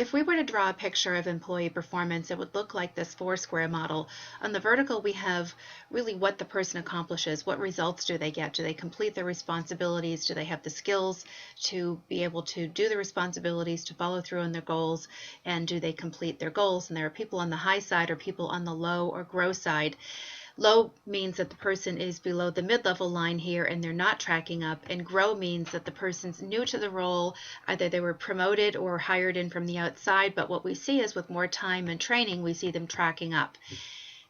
if we were to draw a picture of employee performance, it would look like this four-square model. On the vertical, we have really what the person accomplishes. What results do they get? Do they complete their responsibilities? Do they have the skills to be able to do the responsibilities, to follow through on their goals? And do they complete their goals? And there are people on the high side or people on the low or grow side. Low means that the person is below the mid-level line here and they're not tracking up, and grow means that the person's new to the role, either they were promoted or hired in from the outside, but what we see is with more time and training, we see them tracking up.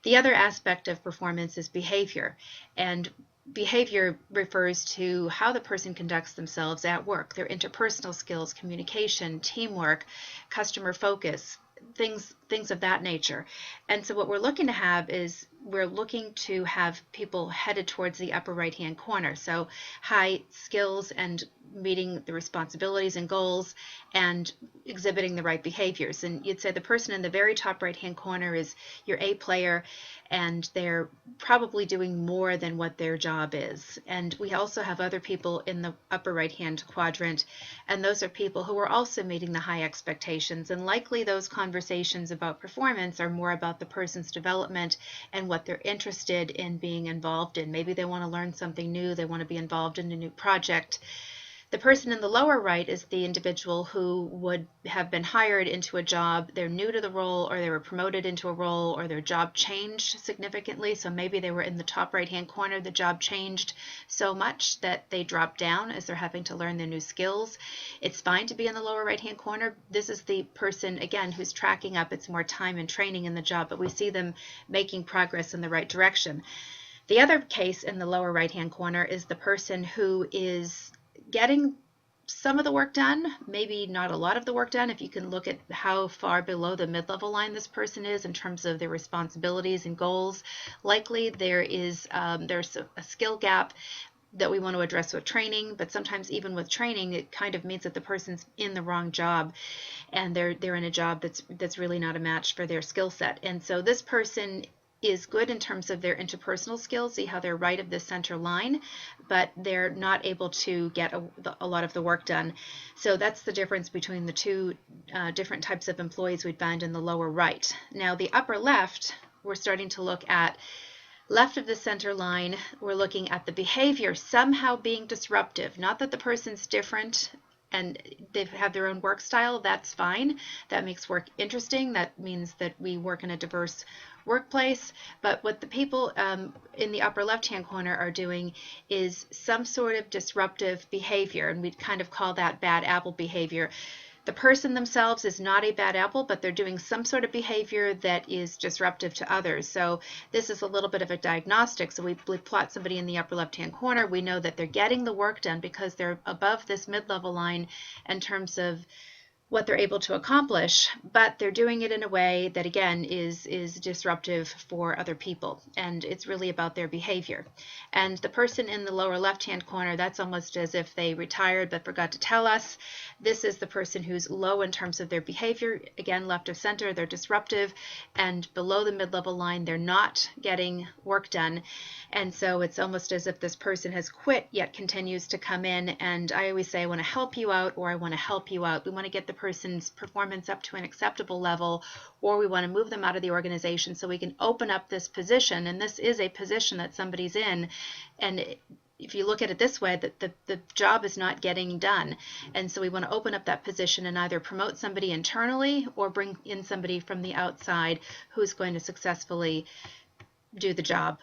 The other aspect of performance is behavior, and behavior refers to how the person conducts themselves at work, their interpersonal skills, communication, teamwork, customer focus, things of that nature. And so what we're looking to have is we're looking to have people headed towards the upper right hand corner, so high skills and meeting the responsibilities and goals and exhibiting the right behaviors. And you'd say the person in the very top right hand corner is your A player, and they're probably doing more than what their job is. And we also have other people in the upper right hand quadrant, and those are people who are also meeting the high expectations, and likely those conversations about performance are more about the person's development and what they're interested in being involved in. Maybe they want to learn something new, they want to be involved in a new project. The person in the lower right is the individual who would have been hired into a job. They're new to the role, or they were promoted into a role, or their job changed significantly. So maybe they were in the top right-hand corner. The job changed so much that they dropped down as they're having to learn their new skills. It's fine to be in the lower right-hand corner. This is the person, again, who's tracking up. It's more time and training in the job, but we see them making progress in the right direction. The other case in the lower right-hand corner is the person who is getting some of the work done, maybe not a lot of the work done, if you can look at how far below the mid-level line this person is in terms of their responsibilities and goals. Likely there's a skill gap that we want to address with training, but sometimes even with training, it kind of means that the person's in the wrong job, and they're in a job that's really not a match for their skill set. And so this person is good in terms of their interpersonal skills, see how they're right of the center line, but they're not able to get a lot of the work done. So that's the difference between the two different types of employees we'd find in the lower right. Now the upper left, we're starting to look at left of the center line, we're looking at the behavior somehow being disruptive. Not that the person's different and they have their own work style, that's fine. That makes work interesting. That means that we work in a diverse workplace. But what the people in the upper left-hand corner are doing is some sort of disruptive behavior, and we'd kind of call that bad apple behavior. The person themselves is not a bad apple, but they're doing some sort of behavior that is disruptive to others. So this is a little bit of a diagnostic. So we plot somebody in the upper left-hand corner. We know that they're getting the work done because they're above this mid-level line in terms of what they're able to accomplish, but they're doing it in a way that, again, is disruptive for other people, and it's really about their behavior. And the person in the lower left-hand corner, that's almost as if they retired but forgot to tell us. This is the person who's low in terms of their behavior. Again, left of center, they're disruptive, and below the mid-level line, they're not getting work done. And so it's almost as if this person has quit yet continues to come in, and I always say I want to help you out, or I want to help you out. We want to get the person's performance up to an acceptable level, or we want to move them out of the organization so we can open up this position. And this is a position that somebody's in, and if you look at it this way, that the job is not getting done, and so we want to open up that position and either promote somebody internally or bring in somebody from the outside who's going to successfully do the job